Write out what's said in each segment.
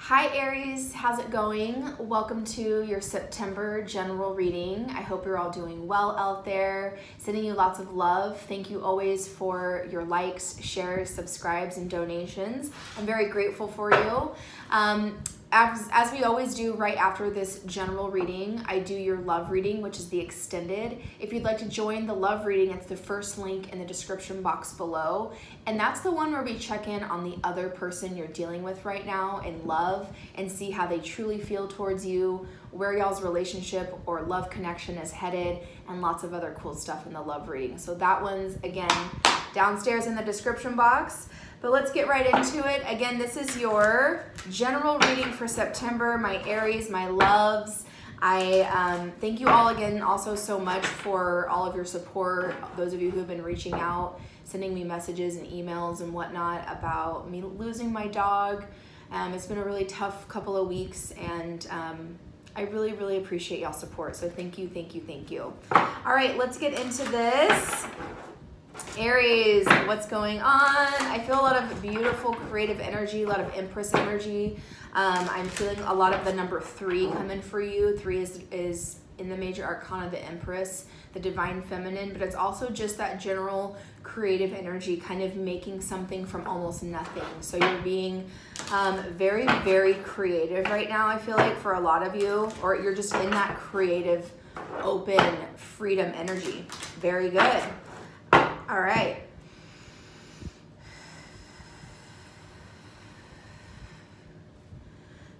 Hi Aries, how's it going? Welcome to your September general reading. I hope you're all doing well out there. Sending you lots of love. Thank you always for your likes, shares, subscribes, and donations. I'm very grateful for you. As we always do right after this general reading, I do your love reading, which is the extended. If you'd like to join the love reading, it's the first link in the description box below. And that's the one where we check in on the other person you're dealing with right now in love and see how they truly feel towards you, where y'all's relationship or love connection is headed, and lots of other cool stuff in the love reading. So that one's, again, downstairs in the description box. But let's get right into it. Again, this is your general reading for September, my Aries, my loves. I thank you all again also so much for all of your support. Those of you who have been reaching out, sending me messages and emails and whatnot about me losing my dog. It's been a really tough couple of weeks, and I really, really appreciate y'all's support. So thank you, thank you, thank you. All right, let's get into this. Aries, what's going on? I feel a lot of beautiful creative energy, a lot of Empress energy. I'm feeling a lot of the number 3 coming for you. 3 is in the major arcana, the Empress, the divine feminine, but it's also just that general creative energy, kind of making something from almost nothing. So you're being very, very creative right now, I feel like, for a lot of you, or you're just in that creative, open, freedom energy. Very good. All right.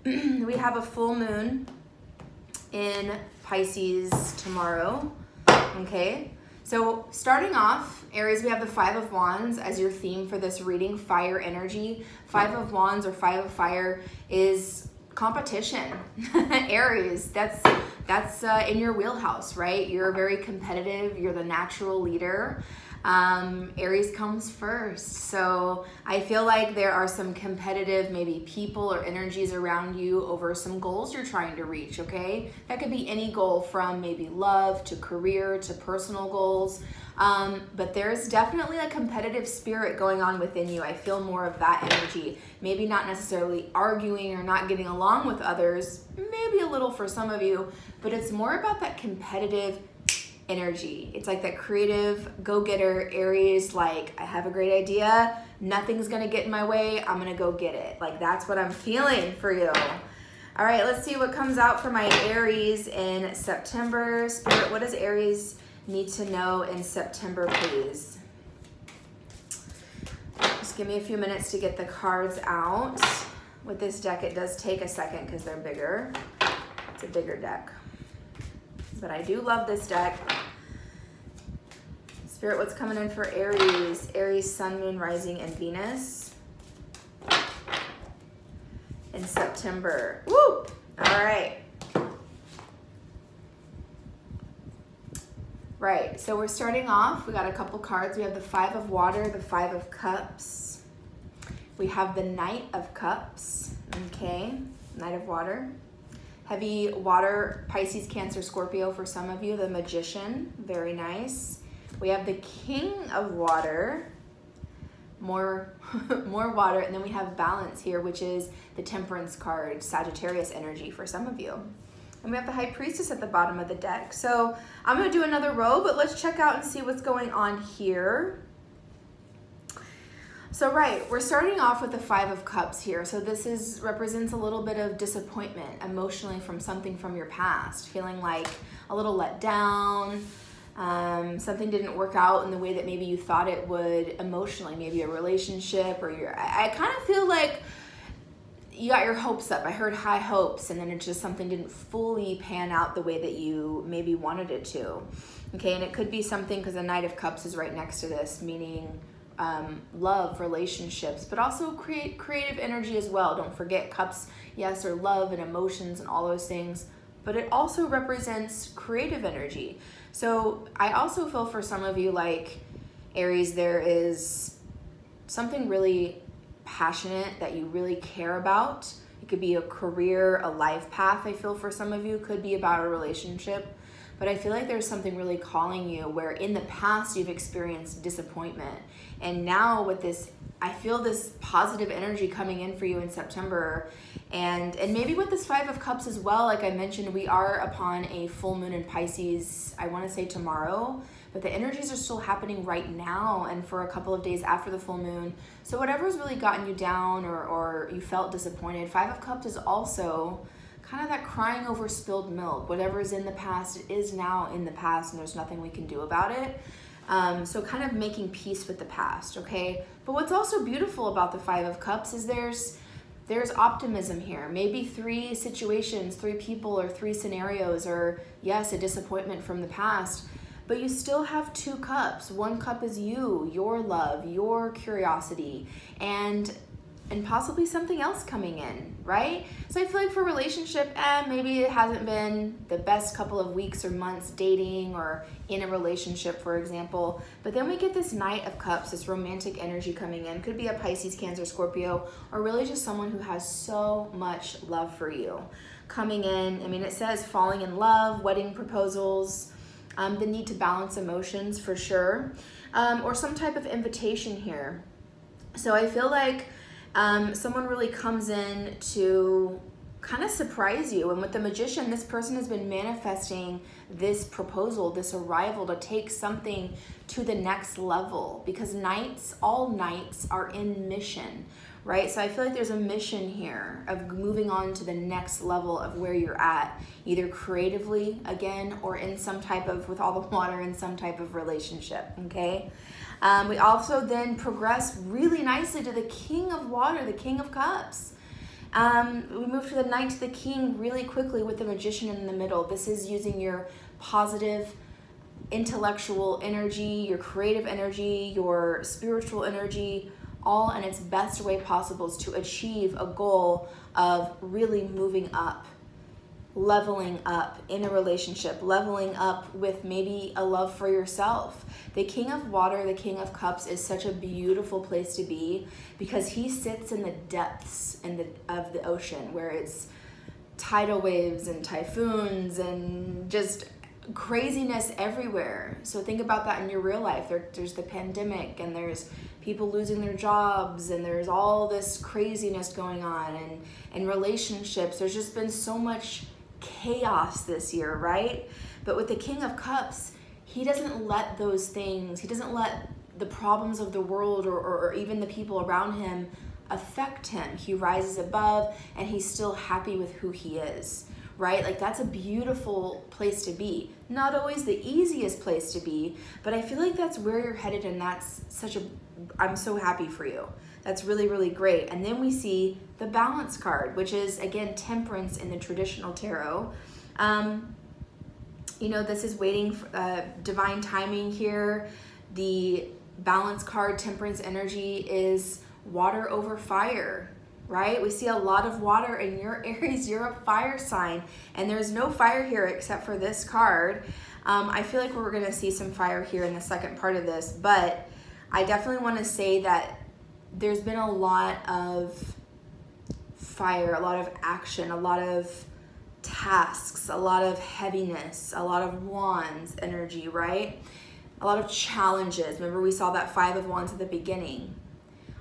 We have a full moon in Pisces tomorrow. Okay. So starting off, Aries, we have the 5 of Wands as your theme for this reading, fire energy. 5 of Wands or 5 of fire is competition. Aries, that's in your wheelhouse, right? You're very competitive. You're the natural leader. Aries comes first. So I feel like there are some competitive maybe people or energies around you over some goals you're trying to reach, okay? That could be any goal from maybe love to career to personal goals. But there's definitely a competitive spirit going on within you. I feel more of that energy. Maybe not necessarily arguing or not getting along with others, maybe a little for some of you, but it's more about that competitive energy. It's like that creative go-getter Aries, like, I have a great idea, nothing's gonna get in my way, I'm gonna go get it. Like, that's what I'm feeling for you. All right, let's see what comes out for my Aries in September. Spirit, what does Aries need to know in September, please? Just give me a few minutes to get the cards out. With this deck, it does take a second because they're bigger. It's a bigger deck. But I do love this deck. Spirit, what's coming in for Aries? Aries, Sun, Moon, Rising, and Venus in September. Woo! All right. Right, so we're starting off. We got a couple cards. We have the 5 of Water, the 5 of Cups. We have the Knight of Cups. Okay, Knight of Water. Heavy water, Pisces, Cancer, Scorpio for some of you. The Magician, very nice. We have the King of Water, more water. And then we have Balance here, which is the Temperance card, Sagittarius energy for some of you. And we have the High Priestess at the bottom of the deck. So I'm gonna do another row, but let's check out and see what's going on here. So right, we're starting off with the 5 of Cups here. So this represents a little bit of disappointment emotionally from something from your past, feeling like a little let down, something didn't work out in the way that maybe you thought it would emotionally, maybe a relationship, or I kind of feel like you got your hopes up. I heard high hopes, and then it just something didn't fully pan out the way that you maybe wanted it to. Okay, and it could be something, because the Knight of Cups is right next to this, meaning love, relationships, but also creative energy as well. Don't forget cups, yes, or love and emotions and all those things, but it also represents creative energy. So I also feel for some of you, like Aries, there is something really passionate that you really care about. It could be a career, a life path. I feel for some of you could be about a relationship. But I feel like there's something really calling you where in the past you've experienced disappointment. And now with this I feel this positive energy coming in for you in September. And maybe with this Five of Cups as well, like I mentioned, we are upon a full moon in Pisces, I want to say tomorrow, but the energies are still happening right now and for a couple of days after the full moon. So whatever's really gotten you down or you felt disappointed, Five of Cups is also kind of that crying over spilled milk. Whatever is in the past is now in the past, and there's nothing we can do about it. So kind of making peace with the past, okay? But what's also beautiful about the Five of Cups is there's optimism here. Maybe 3 situations, 3 people, or 3 scenarios, or yes, a disappointment from the past, but you still have 2 cups. 1 cup is you, your love, your curiosity, and possibly something else coming in, right? So I feel like for a relationship, maybe it hasn't been the best couple of weeks or months dating or in a relationship, for example. But then we get this Knight of Cups, this romantic energy coming in. Could be a Pisces, Cancer, Scorpio, or really just someone who has so much love for you coming in. I mean, it says falling in love, wedding proposals, the need to balance emotions for sure, or some type of invitation here. So I feel like someone really comes in to kind of surprise you. And with the Magician, this person has been manifesting this proposal, this arrival to take something to the next level, because knights, all knights are in mission, right? So I feel like there's a mission here of moving on to the next level of where you're at, either creatively again, or in some type of, with all the water, in some type of relationship, okay? We also then progress really nicely to the King of Water, the King of Cups. We move to the Knight to the King really quickly with the Magician in the middle. This is using your positive intellectual energy, your creative energy, your spiritual energy, all in its best way possible to achieve a goal of really moving up, leveling up in a relationship, leveling up with maybe a love for yourself. The King of Water, the King of Cups, is such a beautiful place to be because he sits in the depths of the ocean, where it's tidal waves and typhoons and just craziness everywhere. So think about that in your real life. There's the pandemic, and there's people losing their jobs, and there's all this craziness going on, and relationships. There's just been so much chaos this year, right? But with the King of Cups, he doesn't let those things, he doesn't let the problems of the world or even the people around him affect him. He rises above, and he's still happy with who he is, right? Like, that's a beautiful place to be. Not always the easiest place to be, but I feel like that's where you're headed, and that's such a, I'm so happy for you. That's really, really great. And then we see the Balance card, which is, again, temperance in the traditional tarot. You know, this is waiting for divine timing here. The Balance card, temperance energy, is water over fire, right? We see a lot of water in your Aries. You're a fire sign, and there's no fire here except for this card. I feel like we're going to see some fire here in the second part of this, but I definitely want to say that there's been a lot of fire, a lot of action, a lot of tasks, a lot of heaviness, a lot of wands energy, right? A lot of challenges. Remember, we saw that Five of Wands at the beginning.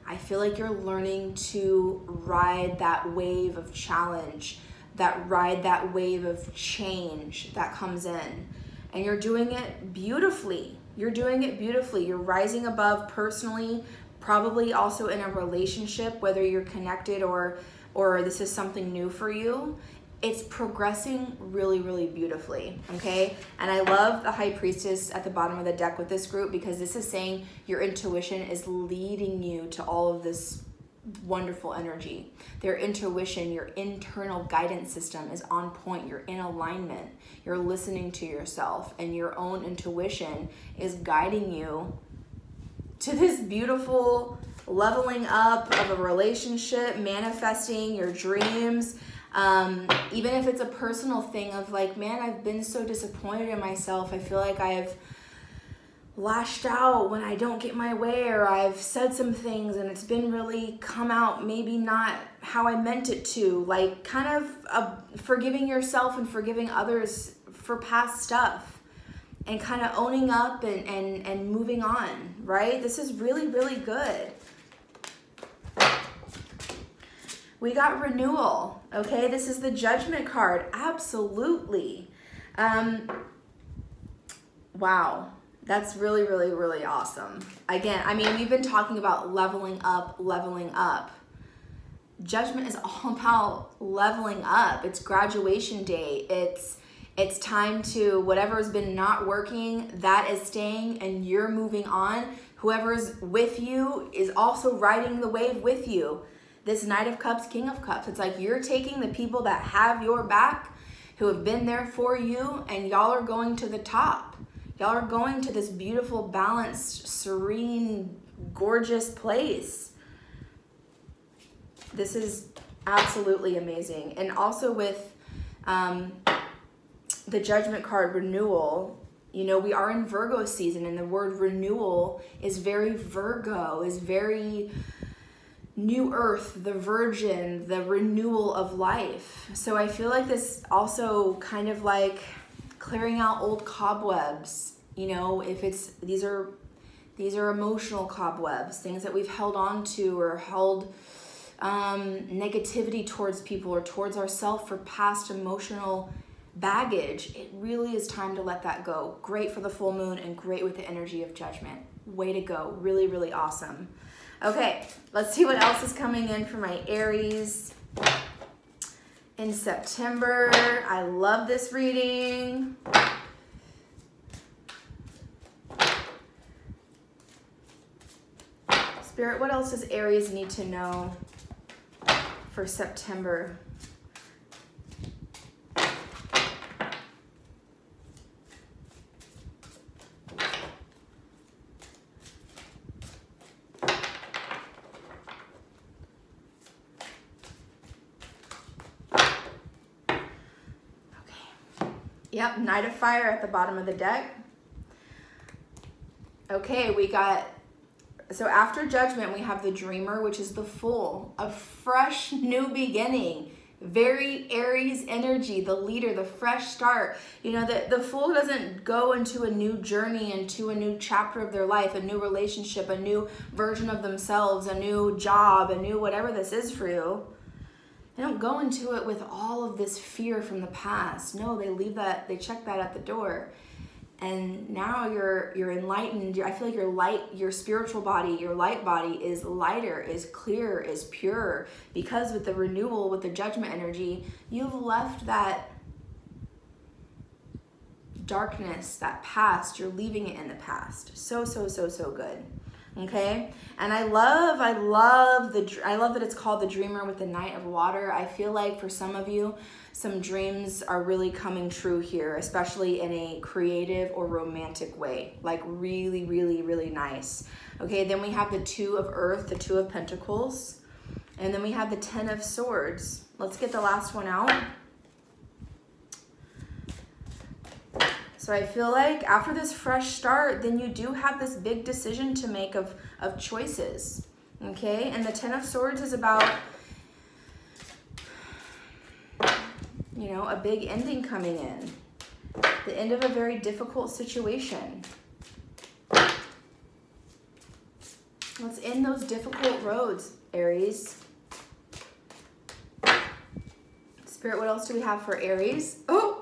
I feel like you're learning to ride that wave of challenge, ride that wave of change that comes in. And you're doing it beautifully. You're doing it beautifully. You're rising above personally, probably also in a relationship, whether you're connected or this is something new for you. It's progressing really, really beautifully, okay? And I love the High Priestess at the bottom of the deck with this group, because this is saying your intuition is leading you to all of this wonderful energy. Their intuition, your internal guidance system is on point. You're in alignment. You're listening to yourself, and your own intuition is guiding you to this beautiful leveling up of a relationship, manifesting your dreams. Even if it's a personal thing of like, man, I've been so disappointed in myself. I feel like I've lashed out when I don't get my way, or I've said some things and it's been really come out maybe not how I meant it to. Like, kind of forgiving yourself and forgiving others for past stuff, and kind of owning up and moving on, right? This is really, really good. We got renewal, okay? This is the Judgment card, absolutely. Wow, that's really, really, really awesome. Again, I mean, we've been talking about leveling up, leveling up. Judgment is all about leveling up. It's graduation day. It's time to, whatever's been not working, that is staying and you're moving on. Whoever's with you is also riding the wave with you. This Knight of Cups, King of Cups, it's like you're taking the people that have your back, who have been there for you, and y'all are going to the top. Y'all are going to this beautiful, balanced, serene, gorgeous place. This is absolutely amazing. And also with the Judgment card, renewal, you know, we are in Virgo season, and the word renewal is very Virgo, is very new earth, the virgin, the renewal of life. So I feel like this also kind of like clearing out old cobwebs, you know, if it's, these are emotional cobwebs, things that we've held on to or held negativity towards people or towards ourselves for past emotional baggage. It really is time to let that go. Great for the full moon and great with the energy of Judgment. Way to go. Really, really awesome. Okay, let's see what else is coming in for my Aries in September. I love this reading. Spirit, what else does Aries need to know for September? Yep, Knight of Fire at the bottom of the deck. Okay, we got, so after Judgment, we have the Dreamer, which is the Fool, a fresh new beginning. Very Aries energy, the leader, the fresh start. You know, the Fool doesn't go into a new journey, into a new chapter of their life, a new relationship, a new version of themselves, a new job, a new whatever this is for you. They don't go into it with all of this fear from the past. No, they leave that, they check that at the door. And now you're enlightened. I feel like your light, your spiritual body, your light body is lighter, is clear, is pure. Because with the renewal, with the Judgment energy, you've left that darkness, that past, you're leaving it in the past. So, so, so, so good. Okay, and I love that it's called the Dreamer with the Knight of Water. I feel like for some of you, some dreams are really coming true here, especially in a creative or romantic way, like really, really, really nice. Okay, then we have the Two of Earth, the Two of Pentacles, and then we have the Ten of Swords. Let's get the last one out. So I feel like after this fresh start, then you do have this big decision to make of choices, okay? And the Ten of Swords is about, you know, a big ending coming in. The end of a very difficult situation. Let's end those difficult roads, Aries. Spirit, what else do we have for Aries? Oh!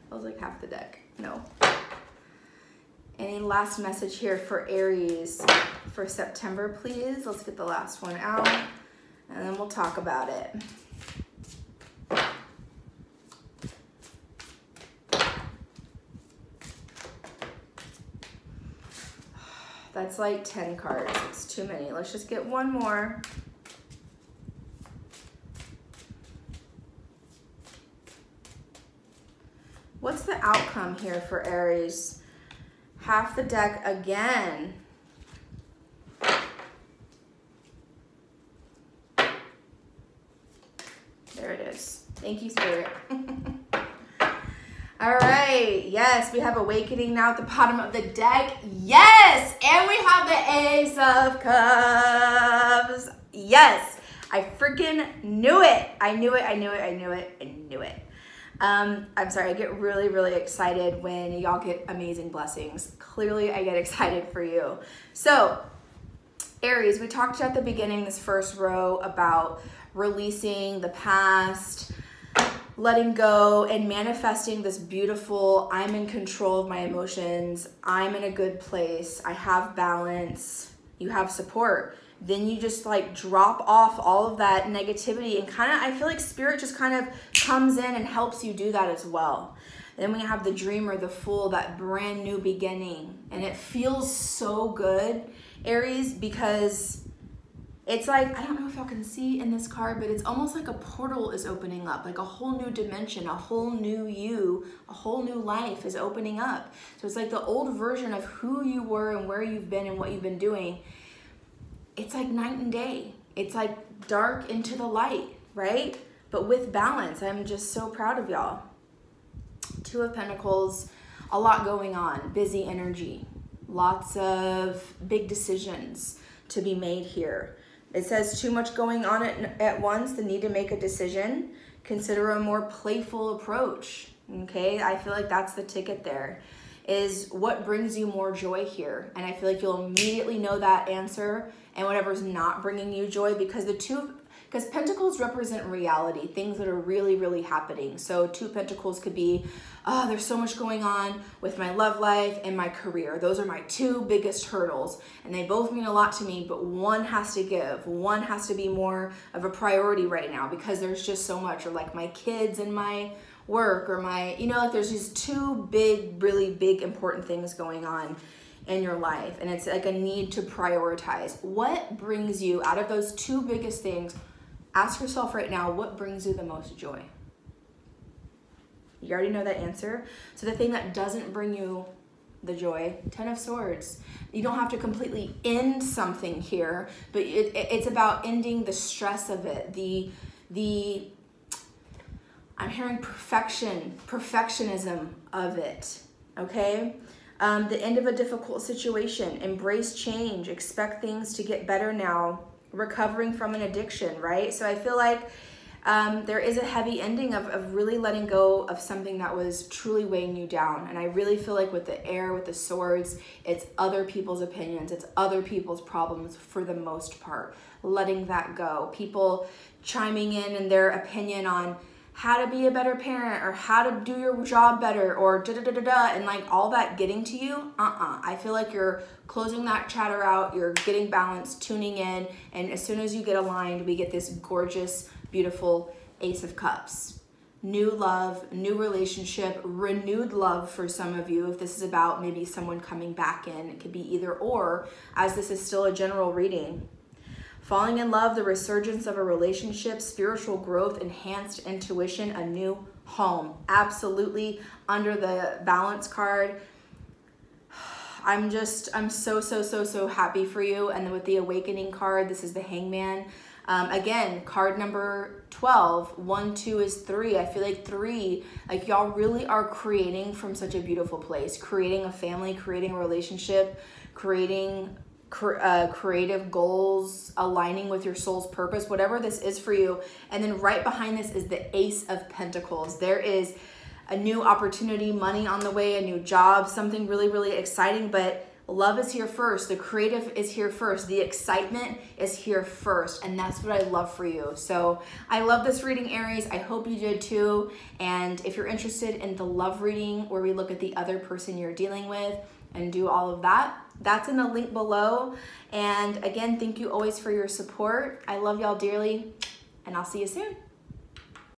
That was like half the deck. No. Any last message here for Aries for September, please? Let's get the last one out, and then we'll talk about it. That's like 10 cards. It's too many. Let's just get one more. What's the outcome here for Aries? Half the deck again. There it is. Thank you, Spirit. All right. Yes, we have Awakening now at the bottom of the deck. Yes! And we have the Ace of Cups. Yes! I freaking knew it. I knew it. I knew it. I knew it. I knew it. I'm sorry, I get really, really excited when y'all get amazing blessings. Clearly, I get excited for you. So, Aries, we talked at the beginning, this first row, about releasing the past, letting go, and manifesting this beautiful, I'm in control of my emotions, I'm in a good place, I have balance, you have support. Then you just like drop off all of that negativity, and kind of, I feel like spirit just kind of comes in and helps you do that as well. Then we have the dreamer, the fool, that brand new beginning. And it feels so good, Aries, because it's like, I don't know if y'all can see in this card, but it's almost like a portal is opening up, like a whole new dimension, a whole new you, a whole new life is opening up. So it's like the old version of who you were and where you've been and what you've been doing. It's like night and day. It's like dark into the light, right? But with balance. I'm just so proud of y'all. Two of Pentacles, a lot going on, busy energy, lots of big decisions to be made here. It says too much going on at once, the need to make a decision. Consider a more playful approach, okay? I feel like that's the ticket there, is what brings you more joy here. And I feel like you'll immediately know that answer, and whatever's not bringing you joy, because Pentacles represent reality, things that are really, really happening. So two Pentacles could be, oh, there's so much going on with my love life and my career. Those are my two biggest hurdles, and they both mean a lot to me, but one has to give. One has to be more of a priority right now because there's just so much, or like my kids and my work, or my, you know, like there's these two big, really big, important things going on in your life, and it's like a need to prioritize. What brings you out of those two biggest things? Ask yourself right now, what brings you the most joy? You already know that answer. So the thing that doesn't bring you the joy, Ten of Swords. You don't have to completely end something here, but it's about ending the stress of it, I'm hearing perfectionism of it, okay? The end of a difficult situation, embrace change, expect things to get better now, recovering from an addiction, right? So I feel like there is a heavy ending of really letting go of something that was truly weighing you down. And I really feel like with the air, with the swords, it's other people's opinions, it's other people's problems for the most part, letting that go. People chiming in their opinion on how to be a better parent, or how to do your job better, or da-da-da-da-da, and like all that getting to you, I feel like you're closing that chatter out, you're getting balanced, tuning in, and as soon as you get aligned, we get this gorgeous, beautiful Ace of Cups. New love, new relationship, renewed love for some of you. If this is about maybe someone coming back in, it could be either or, as this is still a general reading. Falling in love, the resurgence of a relationship, spiritual growth, enhanced intuition, a new home. Absolutely under the balance card. I'm so happy for you. And then with the awakening card, this is the Hangman. Again, card number 12, 1, 2 is 3. I feel like 3, like y'all really are creating from such a beautiful place, creating a family, creating a relationship, creating creative goals, aligning with your soul's purpose, whatever this is for you. And then right behind this is the Ace of Pentacles. There is a new opportunity, money on the way, a new job, something really, really exciting, but love is here first. The creative is here first. The excitement is here first. And that's what I love for you. So I love this reading, Aries. I hope you did too. And if you're interested in the love reading where we look at the other person you're dealing with and do all of that, that's in the link below. And again, thank you always for your support. I love y'all dearly, and I'll see you soon.